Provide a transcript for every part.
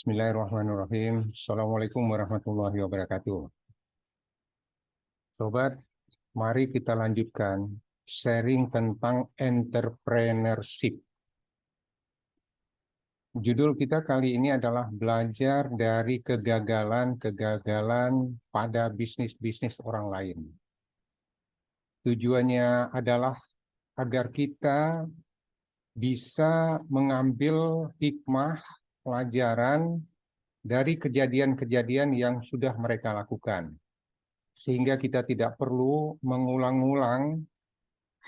Bismillahirrahmanirrahim. Assalamualaikum warahmatullahi wabarakatuh. Sobat, mari kita lanjutkan sharing tentang entrepreneurship. Judul kita kali ini adalah belajar dari kegagalan-kegagalan pada bisnis-bisnis orang lain. Tujuannya adalah agar kita bisa mengambil hikmah, pelajaran dari kejadian-kejadian yang sudah mereka lakukan. Sehingga kita tidak perlu mengulang-ulang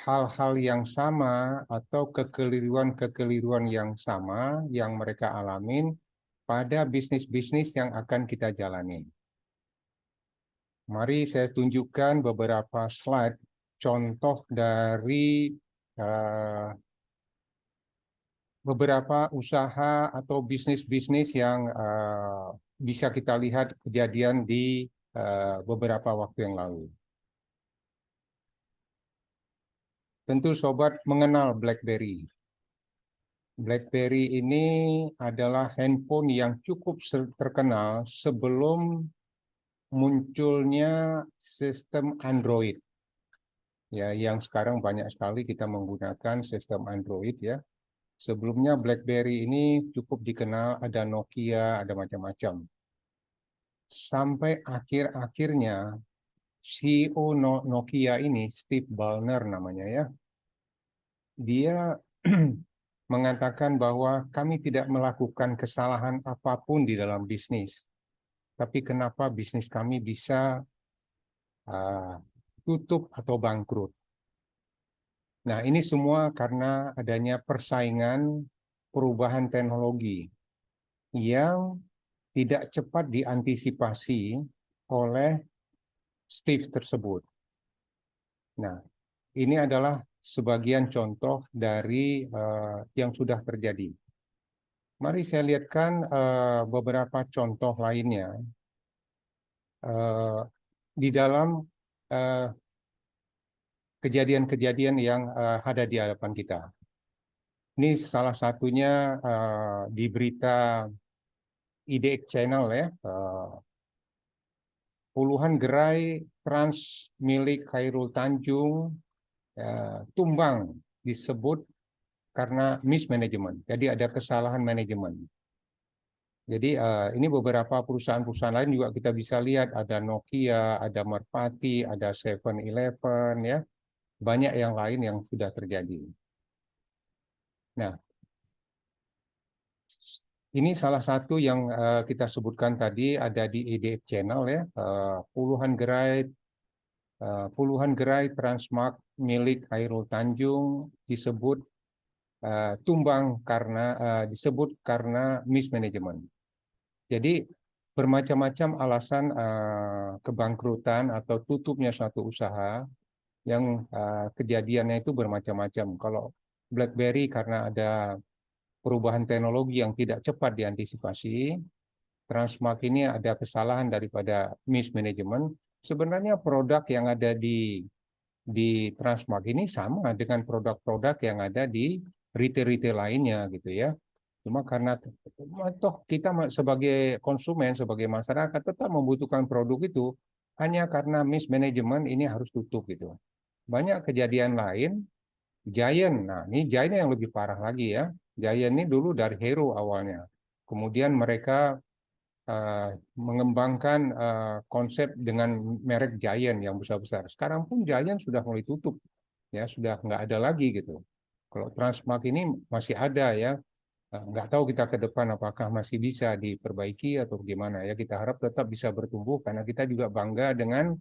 hal-hal yang sama atau kekeliruan-kekeliruan yang sama yang mereka alamin pada bisnis-bisnis yang akan kita jalani. Mari saya tunjukkan beberapa slide contoh dari beberapa usaha atau bisnis-bisnis yang bisa kita lihat kejadian di beberapa waktu yang lalu. Tentu sobat mengenal BlackBerry. BlackBerry ini adalah handphone yang cukup terkenal sebelum munculnya sistem Android. Ya, yang sekarang banyak sekali kita menggunakan sistem Android ya. Sebelumnya BlackBerry ini cukup dikenal, ada Nokia, ada macam-macam. Sampai akhir-akhirnya CEO Nokia ini, Steve Ballmer namanya ya, dia mengatakan bahwa kami tidak melakukan kesalahan apapun di dalam bisnis. Tapi kenapa bisnis kami bisa tutup atau bangkrut? Nah, ini semua karena adanya persaingan perubahan teknologi yang tidak cepat diantisipasi oleh Steve tersebut. Nah, ini adalah sebagian contoh dari yang sudah terjadi. Mari saya lihatkan beberapa contoh lainnya di dalam kejadian-kejadian yang ada di hadapan kita. Ini salah satunya di berita IDX Channel ya. Puluhan gerai trans milik Khairul Tanjung tumbang disebut karena mismanagement. Jadi ada kesalahan manajemen. Jadi ini beberapa perusahaan-perusahaan lain juga kita bisa lihat, ada Nokia, ada Merpati, ada 7-Eleven ya. Banyak yang lain yang sudah terjadi. Nah, ini salah satu yang kita sebutkan tadi, ada di IDX Channel ya, puluhan gerai Transmart milik Khairul Tanjung disebut tumbang karena disebut karena mismanagement. Jadi bermacam-macam alasan kebangkrutan atau tutupnya suatu usaha yang kejadiannya itu bermacam-macam. Kalau BlackBerry karena ada perubahan teknologi yang tidak cepat diantisipasi, Transmart ini ada kesalahan daripada mismanagement. Sebenarnya produk yang ada di Transmart ini sama dengan produk-produk yang ada di retail-retail lainnya gitu ya. Cuma karena toh kita sebagai konsumen, sebagai masyarakat tetap membutuhkan produk itu, hanya karena mismanagement ini harus tutup gitu. Banyak kejadian lain, Giant, nah ini Giant yang lebih parah lagi ya. Giant ini dulu dari Hero awalnya. Kemudian mereka mengembangkan konsep dengan merek Giant yang besar-besar. Sekarang pun Giant sudah mulai tutup, ya sudah nggak ada lagi gitu. Kalau Transmart ini masih ada ya, nggak tahu kita ke depan apakah masih bisa diperbaiki atau gimana ya. Kita harap tetap bisa bertumbuh karena kita juga bangga dengan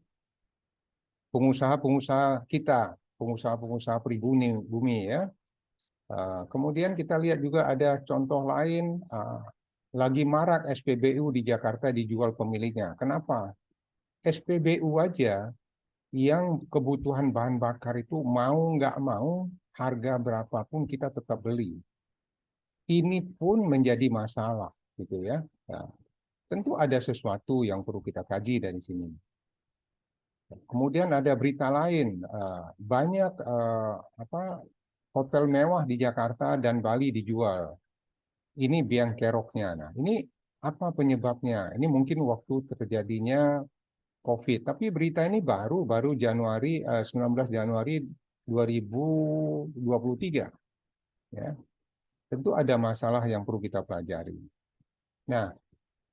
pengusaha-pengusaha kita, pengusaha-pengusaha pribumi ya. Kemudian kita lihat juga ada contoh lain, lagi marak SPBU di Jakarta dijual pemiliknya. Kenapa? SPBU aja yang kebutuhan bahan bakar itu mau nggak mau, harga berapapun kita tetap beli. Ini pun menjadi masalah, gitu ya. Nah, tentu ada sesuatu yang perlu kita kaji dari sini. Kemudian ada berita lain, banyak hotel mewah di Jakarta dan Bali dijual. Ini biang keroknya. Nah, ini Apa penyebabnya? Ini mungkin waktu terjadinya COVID, tapi berita ini baru Januari 19 Januari 2023. Ya, tentu ada masalah yang perlu kita pelajari. Nah,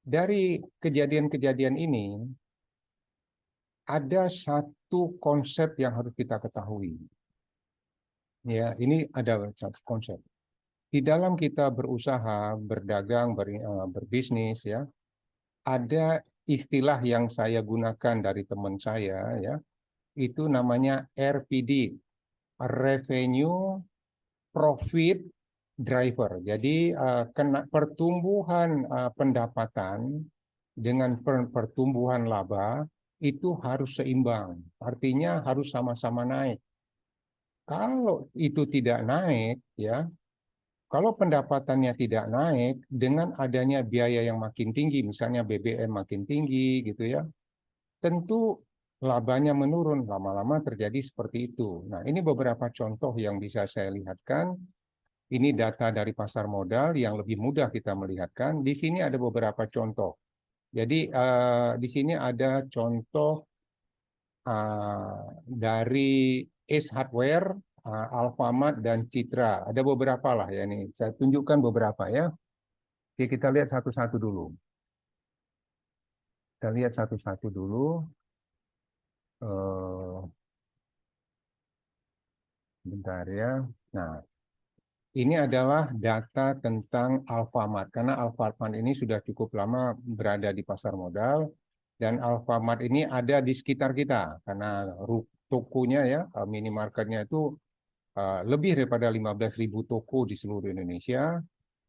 dari kejadian-kejadian ini ada satu konsep yang harus kita ketahui. Ya, ini ada satu konsep. Di dalam kita berusaha, berdagang, berbisnis, ya, ada istilah yang saya gunakan dari teman saya, ya, itu namanya RPD, Revenue Profit Driver. Jadi pertumbuhan pendapatan dengan pertumbuhan laba itu harus seimbang. Artinya harus sama-sama naik. Kalau itu tidak naik, ya, kalau pendapatannya tidak naik dengan adanya biaya yang makin tinggi, misalnya BBM makin tinggi, gitu ya, tentu labanya menurun. Lama-lama terjadi seperti itu. Nah, ini beberapa contoh yang bisa saya lihatkan. Ini data dari pasar modal yang lebih mudah kita melihatkan. Di sini ada beberapa contoh. Jadi di sini ada contoh dari Ace Hardware, Alfamart, dan Citra. Ada beberapa lah ya ini. Saya tunjukkan beberapa ya. Oke, kita lihat satu-satu dulu. Kita lihat satu-satu dulu. Bentar ya. Nah, ini adalah data tentang Alfamart. Karena Alfamart ini sudah cukup lama berada di pasar modal. Dan Alfamart ini ada di sekitar kita. Karena tokonya ya, minimarketnya itu lebih daripada 15.000 toko di seluruh Indonesia,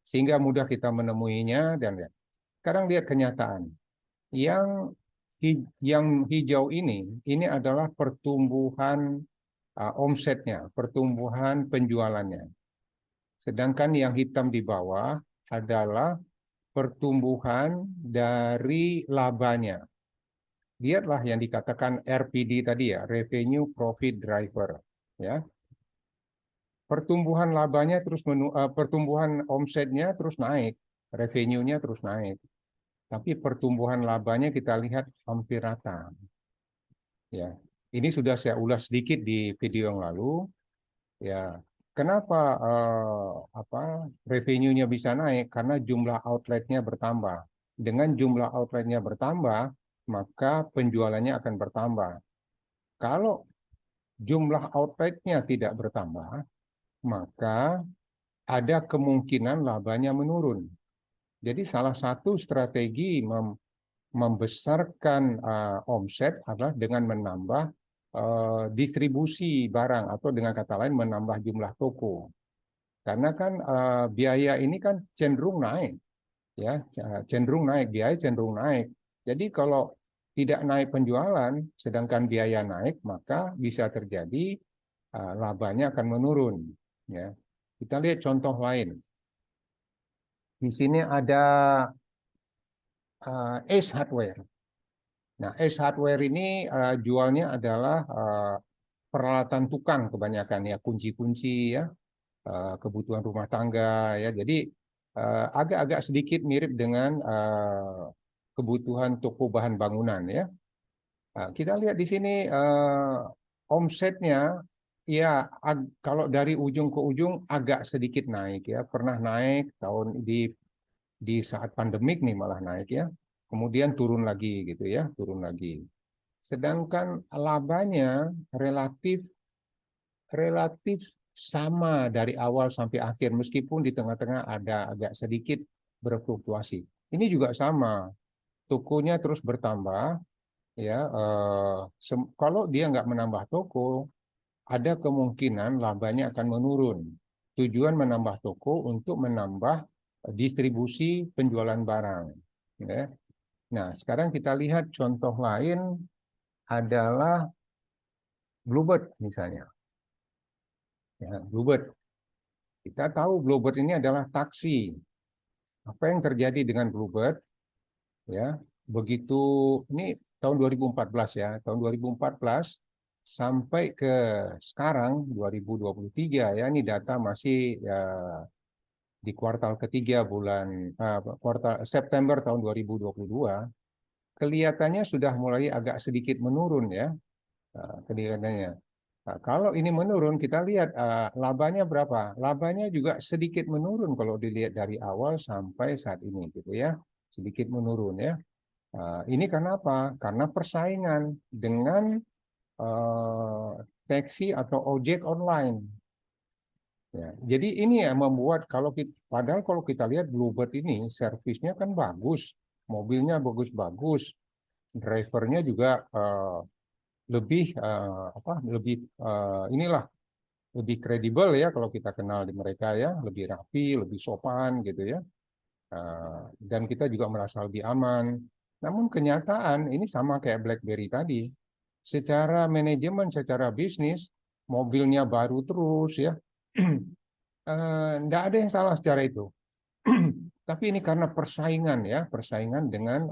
sehingga mudah kita menemuinya. Dan ya, sekarang lihat kenyataan. Yang hijau ini adalah pertumbuhan omsetnya, pertumbuhan penjualannya. Sedangkan yang hitam di bawah adalah pertumbuhan dari labanya. Lihatlah yang dikatakan RPD tadi ya, Revenue Profit Driver. Ya, pertumbuhan labanya pertumbuhan omsetnya terus naik, revenue-nya terus naik. Tapi pertumbuhan labanya kita lihat hampir rata. Ya, ini sudah saya ulas sedikit di video yang lalu. Ya, kenapa revenue-nya bisa naik? Karena jumlah outlet-nya bertambah. Dengan jumlah outlet-nya bertambah, maka penjualannya akan bertambah. Kalau jumlah outlet-nya tidak bertambah, maka ada kemungkinan labanya menurun. Jadi salah satu strategi membesarkan omset adalah dengan menambah distribusi barang, atau dengan kata lain menambah jumlah toko. Karena kan biaya ini kan cenderung naik, ya, cenderung naik, biaya cenderung naik. Jadi kalau tidak naik penjualan, sedangkan biaya naik, maka bisa terjadi labanya akan menurun. Ya, kita lihat contoh lain. Di sini ada Ace Hardware. Nah, Ace Hardware ini jualnya adalah peralatan tukang kebanyakan ya, kunci-kunci ya, kebutuhan rumah tangga ya. Jadi agak-agak sedikit mirip dengan kebutuhan toko bahan bangunan ya. Kita lihat di sini omsetnya ya, kalau dari ujung ke ujung agak sedikit naik ya. Pernah naik tahun di saat pandemik nih, malah naik ya. Kemudian turun lagi gitu ya, turun lagi. Sedangkan labanya relatif sama dari awal sampai akhir, meskipun di tengah-tengah ada agak sedikit berfluktuasi. Ini juga sama, tokonya terus bertambah, ya. Kalau dia nggak menambah toko, ada kemungkinan labanya akan menurun. Tujuan menambah toko untuk menambah distribusi penjualan barang. Ya. Nah, sekarang kita lihat contoh lain adalah Bluebird misalnya. Ya, Bluebird. Kita tahu Bluebird ini adalah taksi. Apa yang terjadi dengan Bluebird? Ya, begitu ini tahun 2014 ya, tahun 2014 sampai ke sekarang 2023 ya, ini data masih ya, di kuartal ketiga kuartal September tahun 2022 kelihatannya sudah mulai agak sedikit menurun ya, kelihatannya. Nah, kalau ini menurun, kita lihat labanya berapa. Labanya juga sedikit menurun kalau dilihat dari awal sampai saat ini, gitu ya, sedikit menurun ya. Ini karena apa? Karena persaingan dengan taksi atau ojek online. Ya, jadi ini yang membuat padahal kalau kita lihat Bluebird ini servisnya kan bagus, mobilnya bagus-bagus, drivernya juga lebih kredibel ya kalau kita kenal di mereka ya, lebih rapi, lebih sopan gitu ya. Dan kita juga merasa lebih aman. Namun kenyataan ini sama kayak BlackBerry tadi. Secara manajemen, secara bisnis, mobilnya baru terus ya. Nggak ada yang salah secara itu. Tapi ini karena persaingan ya, persaingan dengan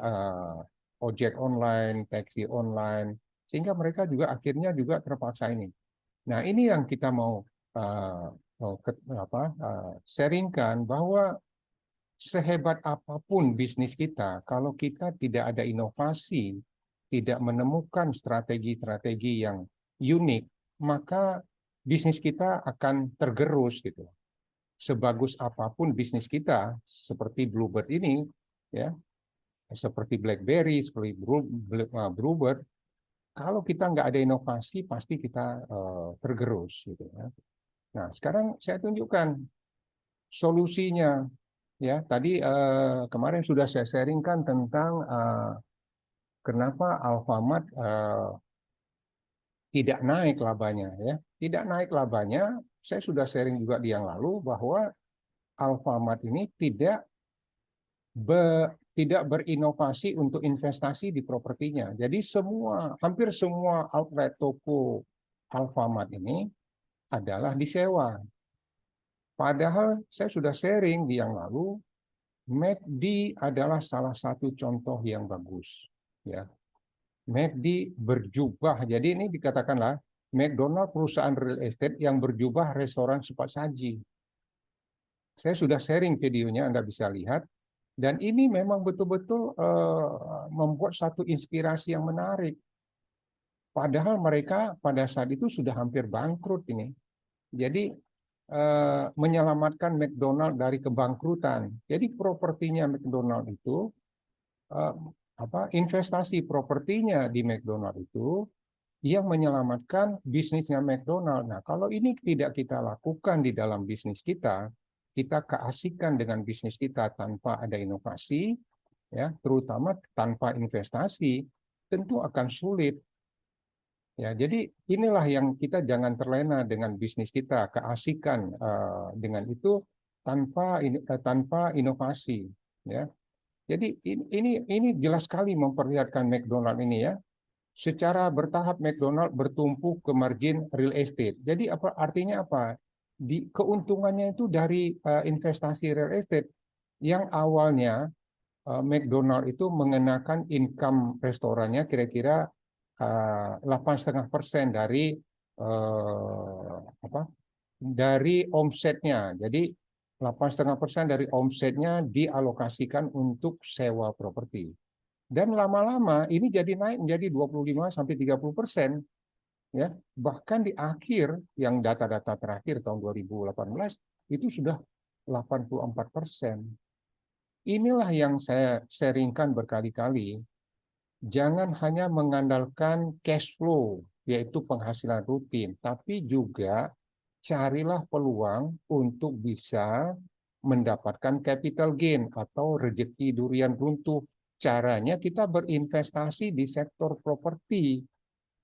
ojek online, taksi online, sehingga mereka juga akhirnya juga terpaksa ini. Nah, ini yang kita mau sharingkan bahwa sehebat apapun bisnis kita, kalau kita tidak ada inovasi, tidak menemukan strategi-strategi yang unik, maka bisnis kita akan tergerus gitu. Sebagus apapun bisnis kita, seperti Bluebird ini, ya, seperti BlackBerry, seperti Bluebird, kalau kita nggak ada inovasi, pasti kita tergerus gitu ya. Nah, sekarang saya tunjukkan solusinya. Ya, tadi kemarin sudah saya sharingkan tentang kenapa Alfamart tidak naik labanya. Ya, tidak naik labanya. Saya sudah sharing juga di yang lalu bahwa Alfamart ini tidak berinovasi untuk investasi di propertinya. Jadi hampir semua outlet toko Alfamart ini adalah disewa. Padahal saya sudah sharing di yang lalu, McD adalah salah satu contoh yang bagus. Ya, McD berjubah. Jadi ini dikatakanlah McDonald perusahaan real estate yang berjubah restoran cepat saji. Saya sudah sharing videonya, Anda bisa lihat. Dan ini memang betul-betul membuat satu inspirasi yang menarik. Padahal mereka pada saat itu sudah hampir bangkrut ini. Jadi menyelamatkan McDonald dari kebangkrutan. Jadi propertinya McDonald itu investasi propertinya di McDonald itu yang menyelamatkan bisnisnya McDonald. Nah, kalau ini tidak kita lakukan di dalam bisnis kita keasikan dengan bisnis kita tanpa ada inovasi, ya, terutama tanpa investasi, tentu akan sulit. Ya, jadi inilah yang kita jangan terlena dengan bisnis kita, keasikan dengan itu tanpa inovasi, ya. Jadi ini jelas sekali memperlihatkan McDonald ini ya. Secara bertahap McDonald bertumpu ke margin real estate. Jadi artinya apa? Keuntungannya itu dari investasi real estate yang awalnya McDonald itu mengenakan income restorannya kira-kira 8,5% dari omsetnya. Jadi 8,5% dari omsetnya dialokasikan untuk sewa properti. Dan lama-lama ini jadi naik menjadi 25-30%. Ya, bahkan di akhir yang data-data terakhir tahun 2018 itu sudah 84%. Inilah yang saya sharingkan berkali-kali. Jangan hanya mengandalkan cash flow, yaitu penghasilan rutin, tapi juga carilah peluang untuk bisa mendapatkan capital gain atau rezeki durian runtuh. Caranya kita berinvestasi di sektor properti.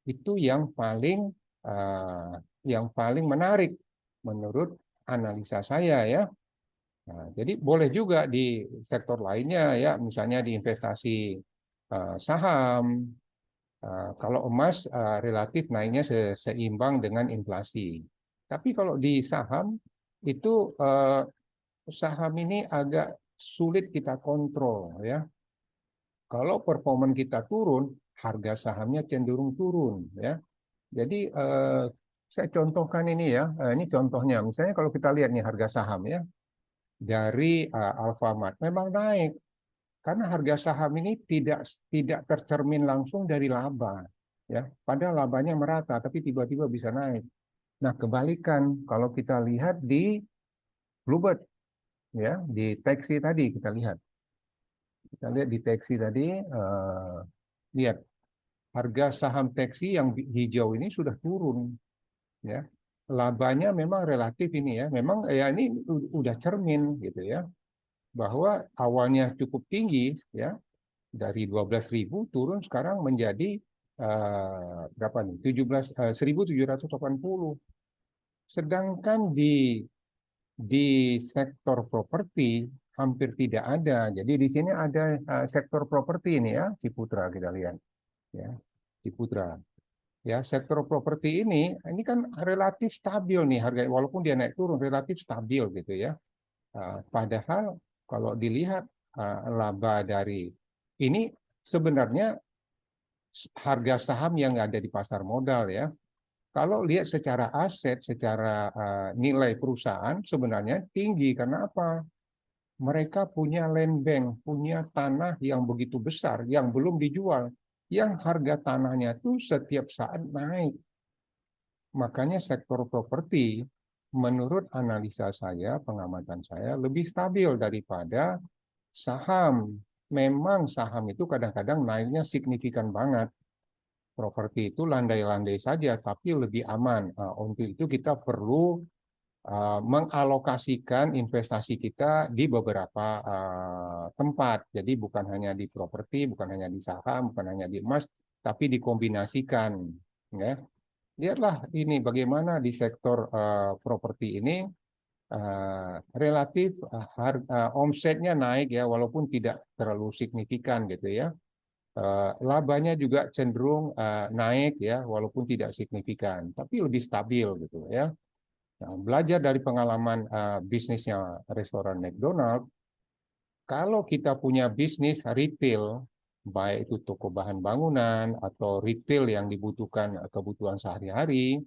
Itu yang paling menarik menurut analisa saya ya. Nah, jadi boleh juga di sektor lainnya ya, misalnya di investasi saham. Kalau emas relatif naiknya seimbang dengan inflasi. Tapi kalau di saham itu saham ini agak sulit kita kontrol ya. Kalau performa kita turun, harga sahamnya cenderung turun ya. Jadi saya contohkan ini ya. Ini contohnya. Misalnya kalau kita lihat nih harga saham ya. dari Alfamart memang naik karena harga saham ini tidak tercermin langsung dari laba, ya. Padahal labanya merata, tapi tiba-tiba bisa naik. Nah, kebalikan kalau kita lihat di Bluebird, ya, di Taxi tadi kita lihat di Taxi tadi, lihat harga saham Taxi yang hijau ini sudah turun, ya. Labanya memang relatif ini ya, memang ya ini udah cermin gitu ya, bahwa awalnya cukup tinggi ya, dari 12.000 turun sekarang menjadi berapa nih? 1.780. Sedangkan di sektor properti hampir tidak ada. Jadi di sini ada sektor properti ini ya, Ciputra kita lihat ya, Ciputra. Ya, sektor properti ini kan relatif stabil nih harga, walaupun dia naik turun relatif stabil gitu ya. Padahal kalau dilihat laba dari ini sebenarnya harga saham yang ada di pasar modal ya. Kalau lihat secara aset, secara nilai perusahaan sebenarnya tinggi karena apa? Mereka punya land bank, punya tanah yang begitu besar yang belum dijual, yang harga tanahnya tuh setiap saat naik. Makanya sektor properti menurut analisa saya, pengamatan saya lebih stabil daripada saham. Memang saham itu kadang-kadang naiknya signifikan banget. Properti itu landai-landai saja, tapi lebih aman. Untuk itu kita perlu mengalokasikan investasi kita di beberapa tempat. Jadi bukan hanya di properti, bukan hanya di saham, bukan hanya di emas, tapi dikombinasikan. Ya. Lihatlah ini bagaimana di sektor properti ini relatif omsetnya naik ya, walaupun tidak terlalu signifikan gitu ya. Labanya juga cenderung naik ya, walaupun tidak signifikan, tapi lebih stabil gitu ya. Nah, belajar dari pengalaman bisnisnya restoran McDonald, kalau kita punya bisnis retail, baik itu toko bahan bangunan atau retail yang dibutuhkan kebutuhan sehari-hari,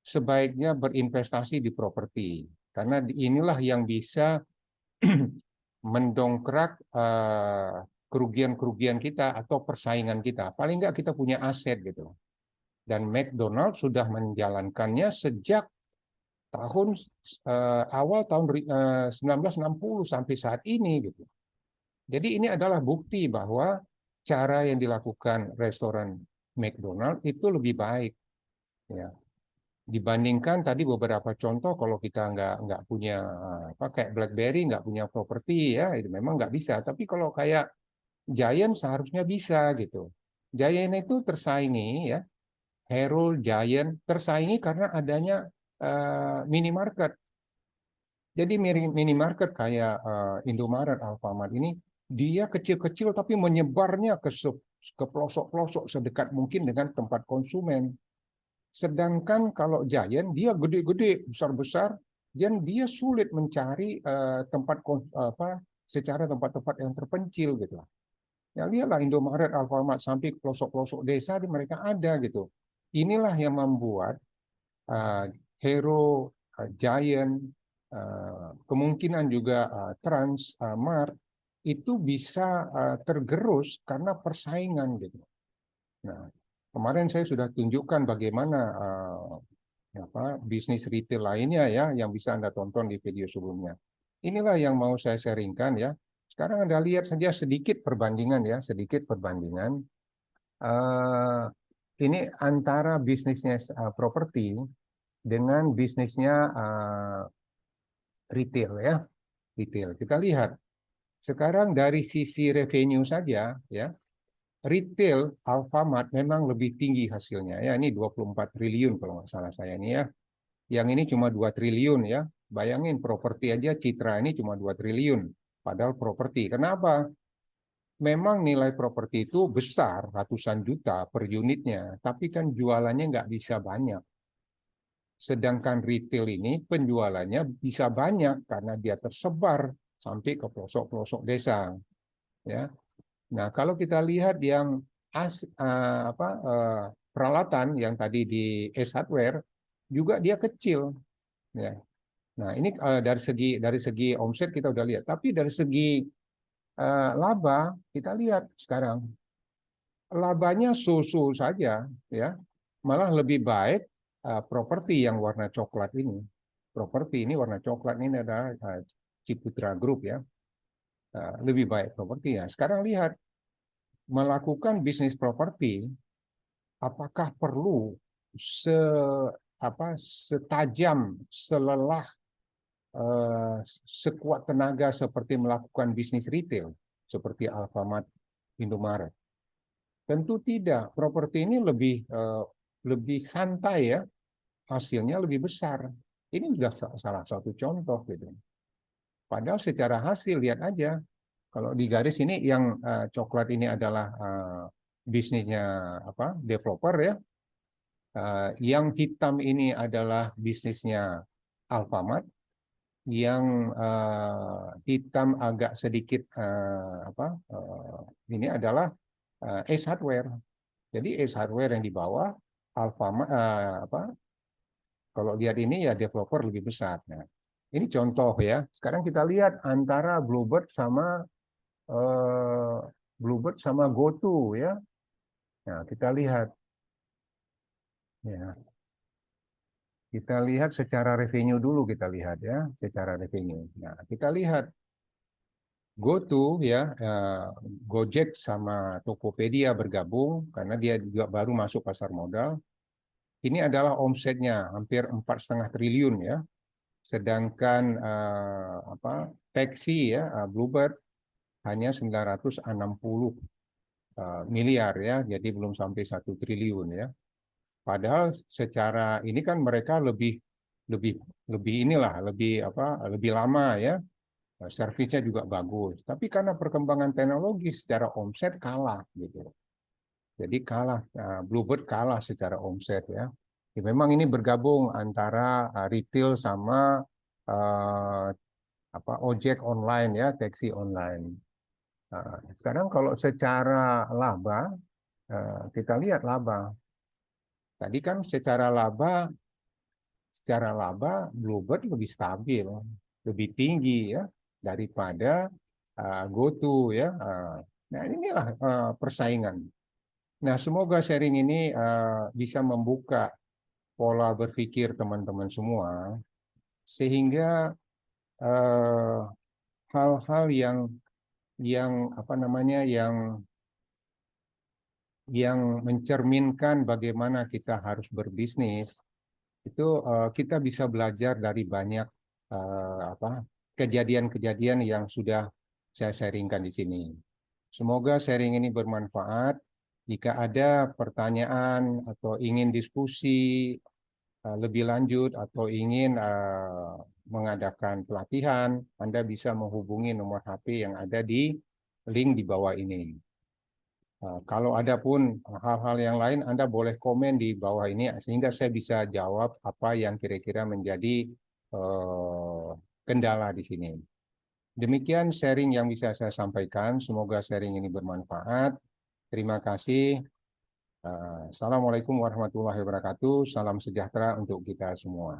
sebaiknya berinvestasi di properti. Karena inilah yang bisa mendongkrak kerugian-kerugian kita atau persaingan kita. Paling nggak kita punya aset gitu. Dan McDonald sudah menjalankannya sejak tahun awal tahun 1960 sampai saat ini gitu. Jadi ini adalah bukti bahwa cara yang dilakukan restoran McDonald itu lebih baik ya, dibandingkan tadi beberapa contoh. Kalau kita nggak punya apa kayak BlackBerry, nggak punya properti ya, itu memang nggak bisa. Tapi kalau kayak Giant seharusnya bisa gitu. Giant itu tersaingi ya, Herald, Giant tersaingi karena adanya minimarket. Jadi minimarket kayak Indomaret, Alfamart ini dia kecil-kecil tapi menyebarnya ke pelosok-pelosok sedekat mungkin dengan tempat konsumen. Sedangkan kalau Giant dia gede-gede, besar-besar, dan dia sulit mencari tempat apa secara tempat-tempat yang terpencil gitu. Ya lihatlah Indomaret, Alfamart sampai ke pelosok-pelosok desa di mereka ada gitu. Inilah yang membuat uh, Hero, Giant, kemungkinan juga Transmart itu bisa tergerus karena persaingan gitu. Nah, kemarin saya sudah tunjukkan bagaimana bisnis retail lainnya ya yang bisa Anda tonton di video sebelumnya. Inilah yang mau saya sharingkan ya. Sekarang Anda lihat saja sedikit perbandingan ya, sedikit perbandingan. Ini antara bisnisnya properti dengan bisnisnya retail ya, retail. Kita lihat sekarang dari sisi revenue saja ya, retail Alfamart memang lebih tinggi hasilnya ya. Ini 24 triliun kalau nggak salah saya ini ya. Yang ini cuma 2 triliun ya. Bayangin properti aja Citra ini cuma 2 triliun. Padahal properti. Kenapa? Memang nilai properti itu besar, ratusan juta per unitnya. Tapi kan jualannya nggak bisa banyak. Sedangkan retail ini penjualannya bisa banyak karena dia tersebar sampai ke pelosok-pelosok desa. Ya. Nah, kalau kita lihat yang peralatan yang tadi di S Hardware juga dia kecil. Ya. Nah, ini dari segi omset kita udah lihat, tapi dari segi laba kita lihat sekarang labanya so-so saja, ya. Malah lebih baik properti yang warna coklat ini. Properti ini warna coklat ini adalah Ciputra Group, ya. Lebih baik properti ya. Sekarang lihat melakukan bisnis properti, apakah perlu se setajam, selelah, sekuat tenaga seperti melakukan bisnis retail seperti Alfamart, Indomaret? Tentu tidak. Properti ini lebih santai, ya, hasilnya lebih besar. Ini sudah salah satu contoh gitu. Padahal secara hasil lihat aja, kalau di garis ini yang coklat ini adalah bisnisnya developer, ya. Yang hitam ini adalah bisnisnya Alfamart, yang hitam agak sedikit ini adalah Ace Hardware. Jadi Ace Hardware yang di bawah, Alfamart kalau lihat ini ya developer lebih besar. Nah, ini contoh, ya. Sekarang kita lihat antara Bluebird sama GoTo, ya. Nah, kita lihat, ya. Kita lihat secara revenue dulu, kita lihat, ya, secara revenue. Nah, kita lihat GoTo, ya, Gojek sama Tokopedia bergabung karena dia juga baru masuk pasar modal. Ini adalah omsetnya hampir 4,5 triliun, ya. Sedangkan Taxi, ya, Bluebird hanya 960 miliar, ya, jadi belum sampai 1 triliun, ya. Padahal secara ini kan mereka lebih lebih lebih lama, ya. Servisnya juga bagus. Tapi karena perkembangan teknologi secara omset kalah gitu. Jadi kalah, Bluebird kalah secara omset, ya. Ya, memang ini bergabung antara retail sama uh, ojek online, ya, taksi online. Sekarang kalau secara laba, kita lihat laba. Tadi kan secara laba Bluebird lebih stabil, lebih tinggi, ya, daripada GoTo, ya. Nah, inilah persaingan. Nah, semoga sharing ini bisa membuka pola berpikir teman-teman semua, sehingga hal-hal yang mencerminkan bagaimana kita harus berbisnis itu kita bisa belajar dari banyak kejadian-kejadian yang sudah saya sharingkan di sini. Semoga sharing ini bermanfaat. Jika ada pertanyaan atau ingin diskusi lebih lanjut atau ingin mengadakan pelatihan, Anda bisa menghubungi nomor HP yang ada di link di bawah ini. Kalau ada pun hal-hal yang lain, Anda boleh komen di bawah ini sehingga saya bisa jawab apa yang kira-kira menjadi kendala di sini. Demikian sharing yang bisa saya sampaikan. Semoga sharing ini bermanfaat. Terima kasih. Assalamualaikum warahmatullahi wabarakatuh. Salam sejahtera untuk kita semua.